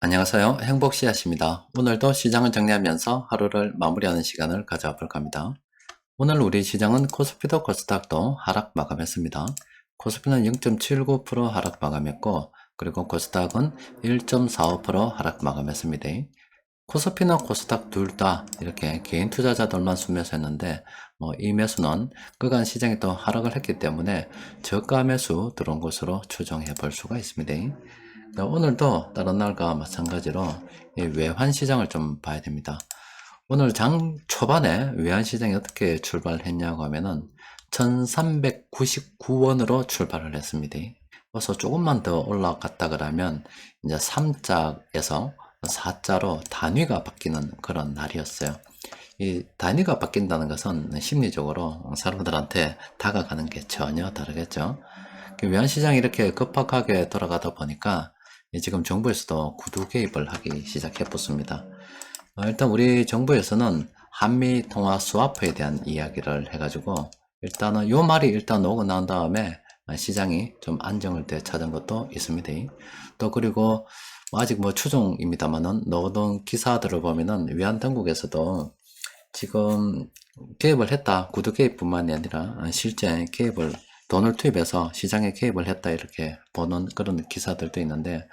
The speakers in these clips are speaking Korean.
안녕하세요. 행복씨앗입니다. 오늘도 시장을 정리하면서 하루를 마무리하는 시간을 가져볼까 합니다. 오늘 우리 시장은 코스피도 코스닥도 하락 마감했습니다. 코스피는 0.79% 하락 마감했고, 그리고 코스닥은 1.45% 하락 마감했습니다. 코스피나 코스닥 둘 다 이렇게 개인 투자자들만 순매수 했는데, 이 매수는 그간 시장이 또 하락을 했기 때문에 저가 매수 들어온 것으로 추정해 볼 수가 있습니다. 오늘도 다른 날과 마찬가지로 이 외환시장을 좀 봐야 됩니다. 오늘 장 초반에 외환시장이 어떻게 출발했냐고 하면은 1399원으로 출발을 했습니다. 그래서 조금만 더 올라갔다 그러면 이제 3자에서 4자로 단위가 바뀌는 그런 날이었어요. 이 단위가 바뀐다는 것은 심리적으로 사람들한테 다가가는 게 전혀 다르겠죠. 외환시장이 이렇게 급박하게 돌아가다 보니까 지금 정부에서도 구두 개입을 하기 시작해봤습니다. 일단 우리 정부에서는 한미 통화 스와프에 대한 이야기를 해가지고 일단은 요 말이 일단 오고 난 다음에 시장이 좀 안정을 되찾은 것도 있습니다. 또 그리고 아직 추정입니다만은 노동 기사들을 보면은 외환 당국에서도 지금 개입을 했다. 구두 개입뿐만이 아니라 실제 개입을 돈을 투입해서 시장에 개입을 했다 이렇게 보는 그런 기사들도 있는데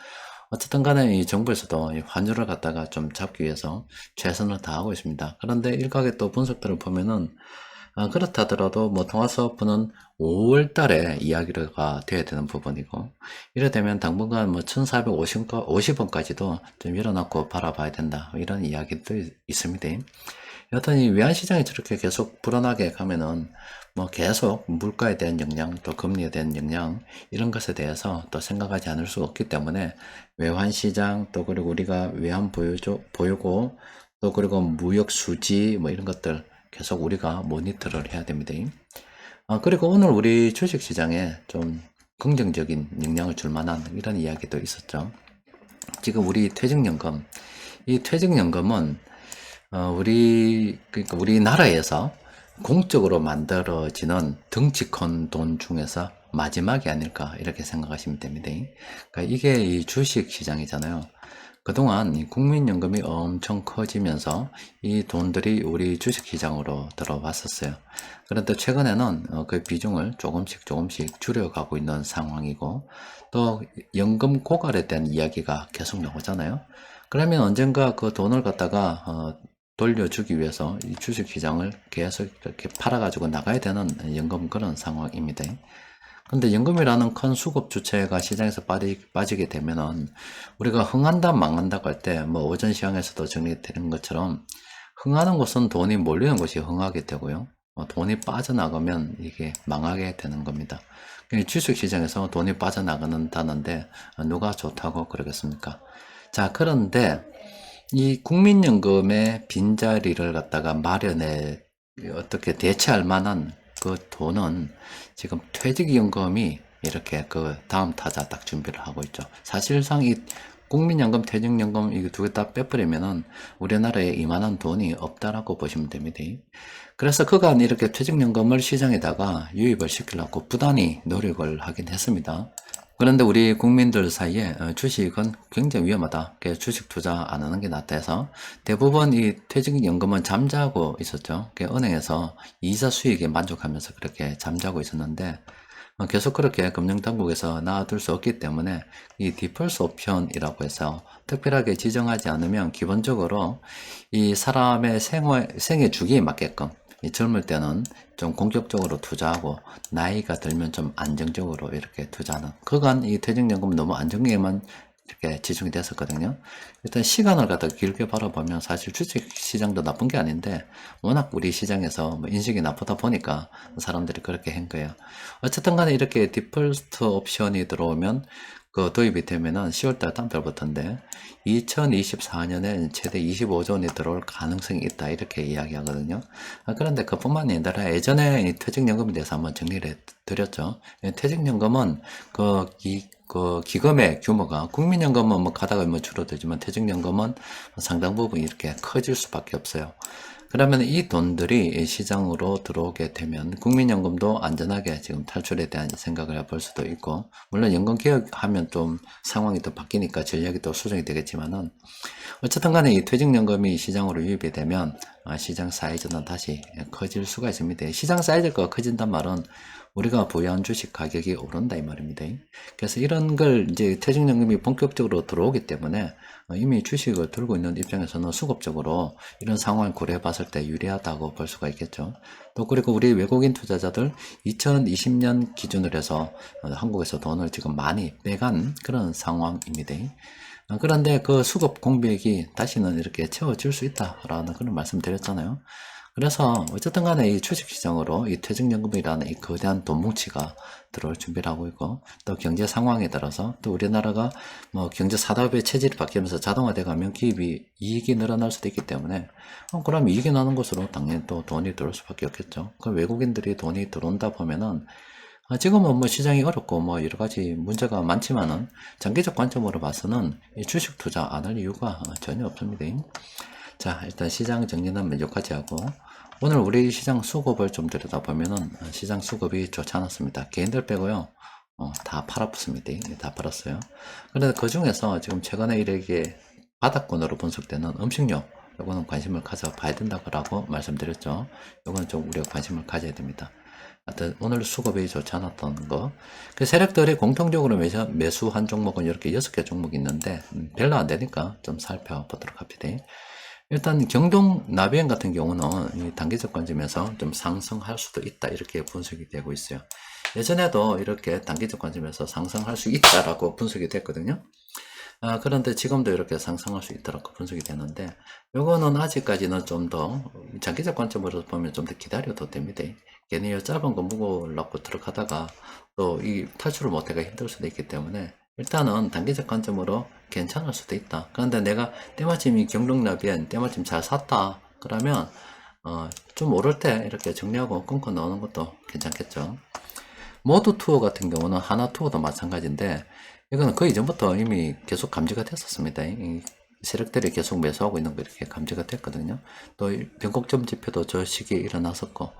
어쨌든 간에 이 정부에서도 이 환율을 갖다가 좀 잡기 위해서 최선을 다하고 있습니다. 그런데 일각의 또 분석들을 보면은 그렇다 하더라도 통화스와프는 5월 달에 이야기가 돼야 되는 부분이고 이래 되면 당분간 1450원까지도 좀 밀어넣고 바라봐야 된다 이런 이야기도 있습니다. 여튼 이 외환시장이 저렇게 계속 불안하게 가면은 계속 물가에 대한 영향 또 금리에 대한 영향 이런 것에 대해서 또 생각하지 않을 수 없기 때문에 외환시장 또 그리고 우리가 외환 보유고 또 그리고 무역 수지 이런 것들 계속 우리가 모니터를 해야 됩니다. 그리고 오늘 우리 주식시장에 좀 긍정적인 영향을 줄 만한 이런 이야기도 있었죠. 지금 우리 퇴직연금 이 퇴직연금은 그러니까 우리나라에서 공적으로 만들어지는 덩치큰 돈 중에서 마지막이 아닐까 이렇게 생각하시면 됩니다. 그러니까 이게 이 주식 시장이잖아요. 그동안 이 국민연금이 엄청 커지면서 이 돈들이 우리 주식 시장으로 들어왔었어요. 그런데 최근에는 그 비중을 조금씩 줄여가고 있는 상황이고 또 연금 고갈에 대한 이야기가 계속 나오잖아요. 그러면 언젠가 그 돈을 갖다가 돌려주기 위해서 이 주식시장을 계속 이렇게 팔아가지고 나가야 되는 연금 그런 상황입니다. 근데 연금이라는 큰 수급 주체가 시장에서 빠지게 되면은 우리가 흥한다 망한다고 할 때 오전 시황에서도 정리되는 것처럼 흥하는 곳은 돈이 몰리는 곳이 흥하게 되고요. 돈이 빠져나가면 이게 망하게 되는 겁니다. 주식시장에서 돈이 빠져나가는다는데 누가 좋다고 그러겠습니까? 자, 그런데 이 국민연금의 빈자리를 갖다가 마련해 어떻게 대체할 만한 그 돈은 지금 퇴직연금이 이렇게 그 다음 타자 딱 준비를 하고 있죠. 사실상 이 국민연금, 퇴직연금 이거 두 개 다 빼버리면은 우리나라에 이만한 돈이 없다라고 보시면 됩니다. 그래서 그간 이렇게 퇴직연금을 시장에다가 유입을 시키려고 부단히 노력을 하긴 했습니다. 그런데 우리 국민들 사이에 주식은 굉장히 위험하다. 그래서 주식 투자 안 하는 게 낫다 해서 대부분 이 퇴직연금은 잠자고 있었죠. 은행에서 이자 수익에 만족하면서 그렇게 잠자고 있었는데 계속 그렇게 금융당국에서 놔둘 수 없기 때문에 이 디펄스 옵션이라고 해서 특별하게 지정하지 않으면 기본적으로 이 사람의 생애 주기에 맞게끔 이 젊을 때는 좀 공격적으로 투자하고 나이가 들면 좀 안정적으로 이렇게 투자하는 그간 이 퇴직연금 너무 안정에만 이렇게 지중이 됐었거든요. 일단 시간을 갖다 길게 바라보면 사실 주식시장도 나쁜 게 아닌데 워낙 우리 시장에서 인식이 나쁘다 보니까 사람들이 그렇게 한 거예요. 어쨌든 간에 이렇게 디폴트 옵션이 들어오면 그 도입이 되면은 10월달 다음 달부터인데 2024년에 최대 25조 원이 들어올 가능성이 있다 이렇게 이야기하거든요. 그런데 그뿐만이 아니라 예전에 이 퇴직연금에 대해서 한번 정리를 해드렸죠. 퇴직연금은 그 기금의 규모가 국민연금은 가다가 줄어들지만 퇴직연금은 상당 부분 이렇게 커질 수밖에 없어요. 그러면 이 돈들이 시장으로 들어오게 되면 국민연금도 안전하게 지금 탈출에 대한 생각을 해볼 수도 있고, 물론 연금 개혁하면 좀 상황이 또 바뀌니까 전략이 또 수정이 되겠지만은, 어쨌든 간에 이 퇴직연금이 시장으로 유입이 되면 시장 사이즈는 다시 커질 수가 있습니다. 시장 사이즈가 커진단 말은 우리가 보유한 주식 가격이 오른다 이 말입니다. 그래서 이런 걸 이제 퇴직연금이 본격적으로 들어오기 때문에 이미 주식을 들고 있는 입장에서는 수급적으로 이런 상황을 고려해 봤을 때 유리하다고 볼 수가 있겠죠. 또 그리고 우리 외국인 투자자들 2020년 기준으로 해서 한국에서 돈을 지금 많이 빼간 그런 상황입니다. 그런데 그 수급 공백이 다시는 이렇게 채워질 수 있다라는 그런 말씀 드렸잖아요. 그래서 어쨌든 간에 이 주식시장으로 이 퇴직연금이라는 이 거대한 돈뭉치가 들어올 준비를 하고 있고, 또 경제 상황에 따라서 또 우리나라가 뭐 경제 사다업의 체질이 바뀌면서 자동화돼 가면 기업이 이익이 늘어날 수도 있기 때문에 그럼 이익이 나는 곳으로 당연히 또 돈이 들어올 수밖에 없겠죠. 그 외국인들이 돈이 들어온다 보면은 지금은 뭐 시장이 어렵고 뭐 여러 가지 문제가 많지만은 장기적 관점으로 봐서는 이 주식 투자 안 할 이유가 전혀 없습니다. 자, 일단 시장 정리는 여기까지 하고, 오늘 우리 시장 수급을 좀 들여다보면은 시장 수급이 좋지 않았습니다. 개인들 빼고요. 다 팔아붙습니다. 다 팔았어요. 그런데 그 중에서 지금 최근에 이렇게 바닥권으로 분석되는 음식료, 요거는 관심을 가져봐야 된다고 말씀드렸죠. 요거는 좀 우리가 관심을 가져야 됩니다. 하여튼 오늘 수급이 좋지 않았던 거. 그 세력들이 공통적으로 매수한 종목은 이렇게 6개 종목이 있는데 별로 안 되니까 좀 살펴보도록 합니다. 일단 경동 나비엔 같은 경우는 이 단기적 관점에서 좀 상승할 수도 있다 이렇게 분석이 되고 있어요. 예전에도 이렇게 단기적 관점에서 상승할 수 있다라고 분석이 됐거든요. 그런데 지금도 이렇게 상승할 수 있다고 분석이 되는데, 요거는 아직까지는 좀 더 장기적 관점으로 보면 좀 더 기다려도 됩니다. 괜히 짧은 거 무거우려고 들어가다가 또 이 탈출을 못해가 힘들 수도 있기 때문에 일단은 단기적 관점으로 괜찮을 수도 있다. 그런데 내가 때마침 이 경동나비엔 때마침 잘 샀다 그러면 좀 오를 때 이렇게 정리하고 끊고 넣는 것도 괜찮겠죠. 모두 투어 같은 경우는 하나 투어도 마찬가지인데, 이거는 그 이전부터 이미 계속 감지가 됐었습니다. 이 세력들이 계속 매수하고 있는 거 이렇게 감지가 됐거든요. 또 변곡점 지표도 저 시기에 일어났었고,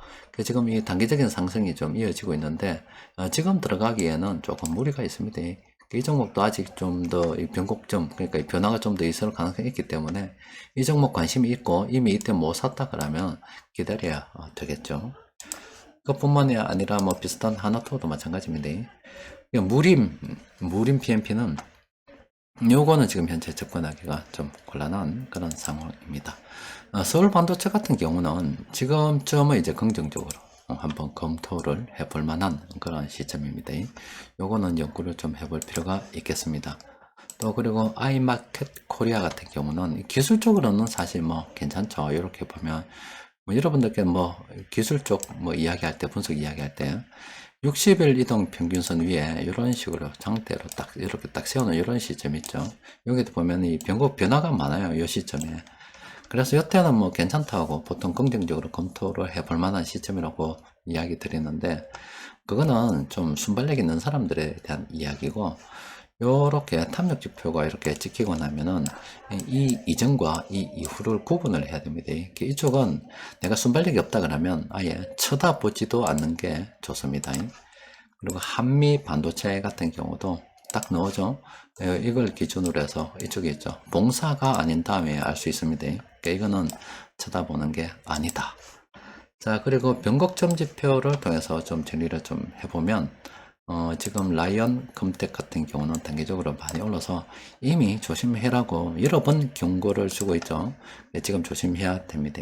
지금 이 단기적인 상승이 좀 이어지고 있는데, 지금 들어가기에는 조금 무리가 있습니다. 이 종목도 아직 좀 더 이 변곡점, 그러니까 이 변화가 좀 더 있을 가능성이 있기 때문에 이 종목 관심이 있고 이미 이때 못 샀다 그러면 기다려야 되겠죠. 그뿐만이 아니라 뭐 비슷한 하나투어도 마찬가지입니다. 무림 PMP는 요거는 지금 현재 접근하기가 좀 곤란한 그런 상황입니다. 서울 반도체 같은 경우는 지금쯤은 이제 긍정적으로 한번 검토를 해볼 만한 그런 시점입니다. 요거는 연구를 좀 해볼 필요가 있겠습니다. 또 그리고 아이마켓 코리아 같은 경우는 기술적으로는 사실 뭐 괜찮죠. 이렇게 보면 뭐 여러분들께 뭐 기술 쪽 뭐 이야기할 때, 분석 이야기할 때 60일 이동 평균선 위에 이런 식으로 장대로 딱 이렇게 딱 세우는 이런 시점 있죠. 여기도 보면 이 변화가 많아요. 이 시점에. 그래서 여태는 뭐 괜찮다고 보통 긍정적으로 검토를 해볼 만한 시점이라고 이야기 드리는데, 그거는 좀 순발력 있는 사람들에 대한 이야기고, 요렇게 탐욕 지표가 이렇게 찍히고 나면은 이 이전과 이 이후를 구분을 해야 됩니다. 이쪽은 내가 순발력이 없다 그러면 아예 쳐다보지도 않는 게 좋습니다. 그리고 한미 반도체 같은 경우도 딱 넣어줘. 이걸 기준으로 해서 이쪽에 있죠. 봉사가 아닌 다음에 알 수 있습니다. 그러니까 이거는 쳐다보는 게 아니다. 자, 그리고 변곡점 지표를 통해서 좀 정리를 좀 해보면 지금 라이언 컴텍 같은 경우는 단기적으로 많이 올라서 이미 조심해라고 여러 번 경고를 주고 있죠. 네, 지금 조심해야 됩니다.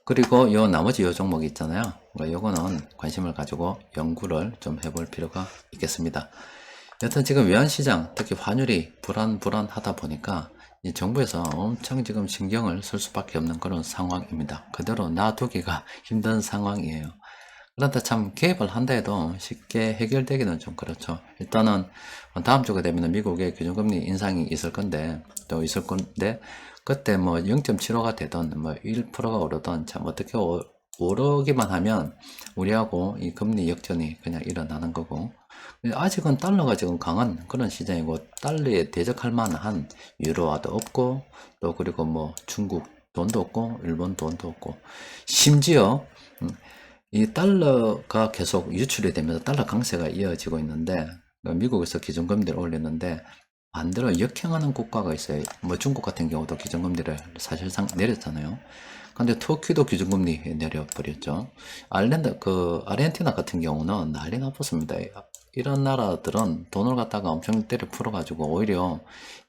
그리고 요 나머지 요 종목이 있잖아요. 요거는 관심을 가지고 연구를 좀 해볼 필요가 있겠습니다. 여튼 지금 외환시장, 특히 환율이 불안하다 보니까 이 정부에서 엄청 지금 신경을 쓸 수밖에 없는 그런 상황입니다. 그대로 놔두기가 힘든 상황이에요. 그런데 참 개입을 한다 해도 쉽게 해결되기는 좀 그렇죠. 일단은 다음 주가 되면 미국의 기준금리 인상이 있을 건데, 그때 뭐 0.75가 되던 뭐 1%가 오르던 참 어떻게 오르기만 하면 우리하고 이 금리 역전이 그냥 일어나는 거고, 아직은 달러가 지금 강한 그런 시장이고 달러에 대적할 만한 유로화도 없고, 또 그리고 뭐 중국도 돈도 없고 일본 돈도 없고 심지어 이 달러가 계속 유출이 되면서 달러 강세가 이어지고 있는데 미국에서 기준금리를 올렸는데 반대로 역행하는 국가가 있어요. 뭐 중국 같은 경우도 기준금리를 사실상 내렸잖아요. 근데 터키도 기준금리 내려버렸죠. 아르헨티나 같은 경우는 난리 나빴습니다. 이런 나라들은 돈을 갖다가 엄청 때려 풀어가지고 오히려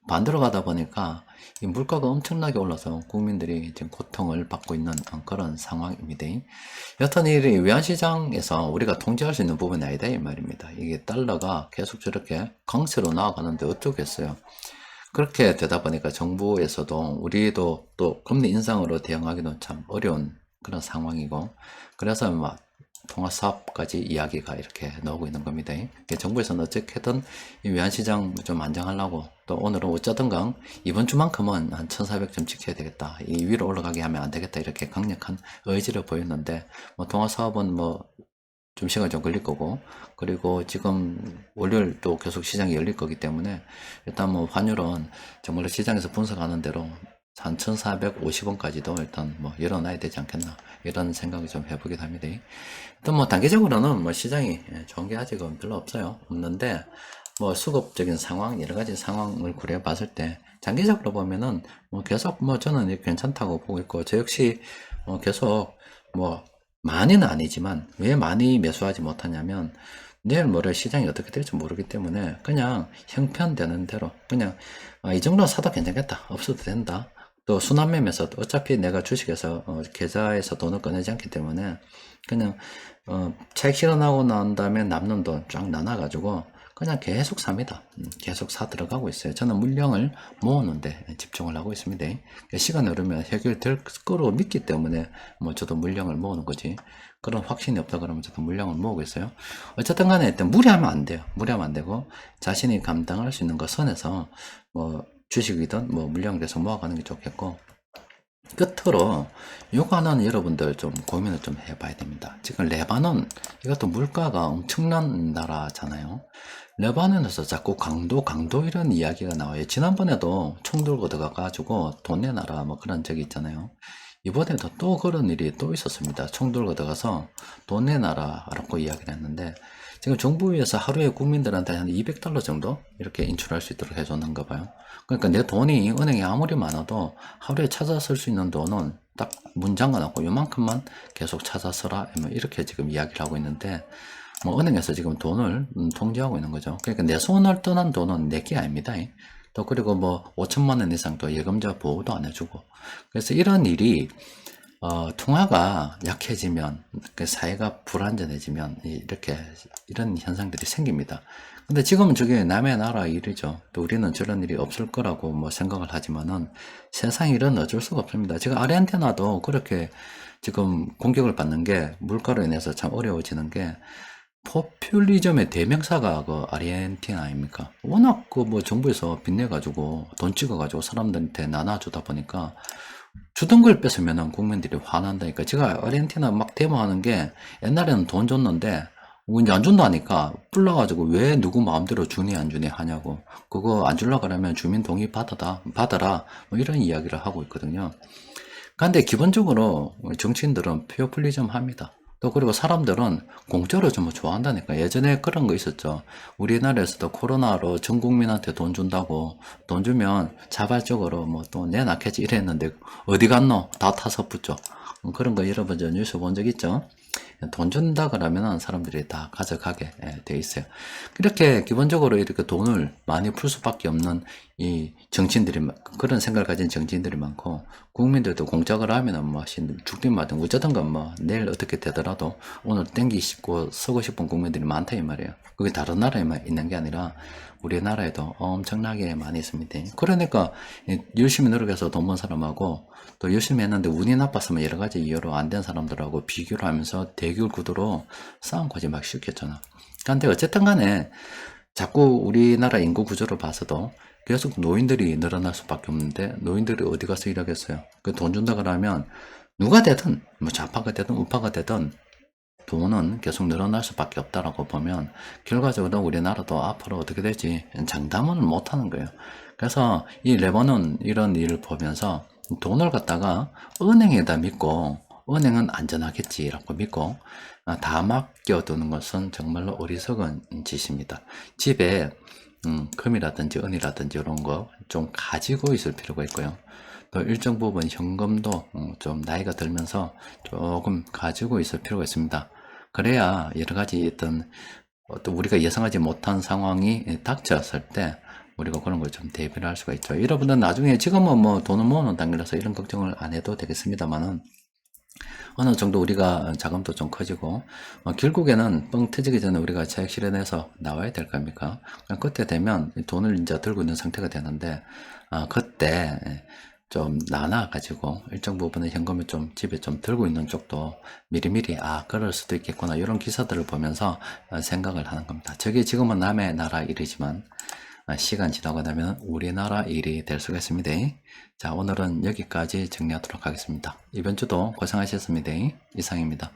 반대로 가다 보니까 이 물가가 엄청나게 올라서 국민들이 지금 고통을 받고 있는 그런 상황입니다. 여튼 이 외환시장에서 우리가 통제할 수 있는 부분이 아니다 이 말입니다. 이게 달러가 계속 저렇게 강세로 나아가는데 어쩌겠어요. 그렇게 되다 보니까 정부에서도 우리도 또 금리 인상으로 대응하기도 참 어려운 그런 상황이고, 그래서 막 통화 사업까지 이야기가 이렇게 나오고 있는 겁니다. 정부에서는 어떻게든 이 외환시장 좀 안정하려고, 또 오늘은 어쩌든가 이번 주만큼은 한 1400점 지켜야 되겠다, 이 위로 올라가게 하면 안 되겠다, 이렇게 강력한 의지를 보였는데, 뭐 통화 사업은 뭐 좀 시간이 좀 걸릴 거고, 그리고 지금 월요일 또 계속 시장이 열릴 거기 때문에 일단 뭐 환율은 정말로 시장에서 분석하는 대로 한 1450원까지도 일단 뭐 열어놔야 되지 않겠나, 이런 생각을 좀 해보기도 합니다. 일단 뭐 단기적으로는 뭐 시장이 좋은 게 아직은 별로 없는데 뭐 수급적인 상황, 여러 가지 상황을 고려해 봤을 때 장기적으로 보면은 뭐 계속 뭐 저는 괜찮다고 보고 있고, 저 역시 계속 뭐 많이는 아니지만, 왜 많이 매수하지 못하냐면 내일 모레 시장이 어떻게 될지 모르기 때문에 그냥 형편되는 대로 그냥 이 정도 사도 괜찮겠다, 없어도 된다. 또 순환매매에서 어차피 내가 주식에서 계좌에서 돈을 꺼내지 않기 때문에 그냥 차익 실현하고 난 다음에 남는 돈 쫙 나눠가지고 그냥 계속 삽니다. 계속 사 들어가고 있어요. 저는 물량을 모으는데 집중을 하고 있습니다. 시간이 흐르면 해결될 거로 믿기 때문에 뭐 저도 물량을 모으는 거지, 그런 확신이 없다 그러면 저도 물량을 모으고 있어요. 어쨌든 간에 일단 무리하면 안 돼요. 무리하면 안 되고 자신이 감당할 수 있는 것 선에서 뭐 주식이든 뭐 물량을 계속 모아가는 게 좋겠고, 끝으로 요거는 여러분들 좀 고민을 좀 해봐야 됩니다. 지금 레바논, 이것도 물가가 엄청난 나라잖아요. 레바논에서 자꾸 강도 이런 이야기가 나와요. 지난번에도 총 들고 들어가가지고 돈 내놔라 뭐 그런 적이 있잖아요. 이번에도 또 그런 일이 또 있었습니다. 총 들고 들어가서 돈 내놔라 라고 이야기를 했는데, 지금 정부에서 하루에 국민들한테 한 200달러 정도 이렇게 인출할 수 있도록 해줬는가 봐요. 그러니까 내 돈이 은행에 아무리 많아도 하루에 찾아 쓸 수 있는 돈은 딱 문 잠가놓고 요만큼만 계속 찾아 써라, 뭐 이렇게 지금 이야기를 하고 있는데, 뭐 은행에서 지금 돈을 통제하고 있는 거죠. 그러니까 내 손을 떠난 돈은 내게 아닙니다. 또 그리고 뭐 5천만 원 이상 또 예금자 보호도 안 해주고, 그래서 이런 일이 통화가 약해지면, 그 사회가 불안전해지면 이렇게 이런 현상들이 생깁니다. 근데 지금은 저게 남의 나라 일이죠. 또 우리는 저런 일이 없을 거라고 뭐 생각을 하지만은 세상 일은 어쩔 수가 없습니다. 지금 아르헨티나도 그렇게 지금 공격을 받는 게, 물가로 인해서 참 어려워지는 게, 포퓰리즘의 대명사가 그 아르헨티나 아닙니까? 워낙 그 뭐 정부에서 빚내가지고 돈 찍어가지고 사람들한테 나눠주다 보니까 주던 걸 뺏으면은 국민들이 화난다니까. 제가 아르헨티나 막 데모하는 게, 옛날에는 돈 줬는데 이제 안 준다니까 불러가지고 왜 누구 마음대로 주니 안 주니 하냐고, 그거 안 줄라 그러면 주민 동의 받아라 뭐 이런 이야기를 하고 있거든요. 근데 기본적으로 정치인들은 포퓰리즘 합니다. 또 그리고 사람들은 공짜로 좀 좋아한다니까. 예전에 그런 거 있었죠. 우리나라에서도 코로나로 전 국민한테 돈 준다고, 돈 주면 자발적으로 뭐 또 내놔겠지 이랬는데 어디 갔노? 다 타서 붙죠. 그런 거 여러분 저 뉴스 본 적 있죠? 돈 준다 그러면 사람들이 다 가져가게 돼 있어요. 그렇게 기본적으로 이렇게 돈을 많이 풀 수밖에 없는 이 정치인들이, 그런 생각을 가진 정치인들이 많고, 국민들도 공작을 하면은 뭐 죽든 말든 어쩌든가 뭐 내일 어떻게 되더라도 오늘 땡기 싶고 쓰고 싶은 국민들이 많다 이 말이에요. 그게 다른 나라에만 있는 게 아니라 우리나라에도 엄청나게 많이 있습니다. 그러니까 열심히 노력해서 돈 번 사람하고 또 열심히 했는데 운이 나빴으면 여러 가지 이유로 안 된 사람들하고 비교를 하면서 대결 구도로 싸움까지 막 시켰잖아. 근데 어쨌든 간에 자꾸 우리나라 인구 구조를 봐서도 계속 노인들이 늘어날 수밖에 없는데, 노인들이 어디 가서 일하겠어요? 그 돈 준다 그러면 누가 되든 뭐 좌파가 되든 우파가 되든 돈은 계속 늘어날 수밖에 없다라고 보면, 결과적으로 우리나라도 앞으로 어떻게 될지 장담은 못하는 거예요. 그래서 이 레바논 이런 일을 보면서 돈을 갖다가 은행에다 믿고 은행은 안전하겠지라고 믿고 다 맡겨두는 것은 정말로 어리석은 짓입니다. 집에 금이라든지 은이라든지 이런 거 좀 가지고 있을 필요가 있고요. 또 일정 부분 현금도 좀 나이가 들면서 조금 가지고 있을 필요가 있습니다. 그래야 여러 가지 또 우리가 예상하지 못한 상황이 닥쳤을 때 우리가 그런 걸 좀 대비를 할 수가 있죠. 여러분은 나중에 지금은 뭐 돈을 모으는 단계라서 이런 걱정을 안 해도 되겠습니다만은 어느 정도 우리가 자금도 좀 커지고 결국에는 뻥 터지기 전에 우리가 차익 실현해서 나와야 될 겁니까? 그때 되면 돈을 이제 들고 있는 상태가 되는데 그때 좀 나눠 가지고 일정 부분의 현금을 좀 집에 좀 들고 있는 쪽도 미리미리 그럴 수도 있겠구나 이런 기사들을 보면서 생각을 하는 겁니다. 저게 지금은 남의 나라 일이지만 시간 지나고 나면 우리나라 일이 될 수가 있습니다. 자, 오늘은 여기까지 정리하도록 하겠습니다. 이번 주도 고생하셨습니다. 이상입니다.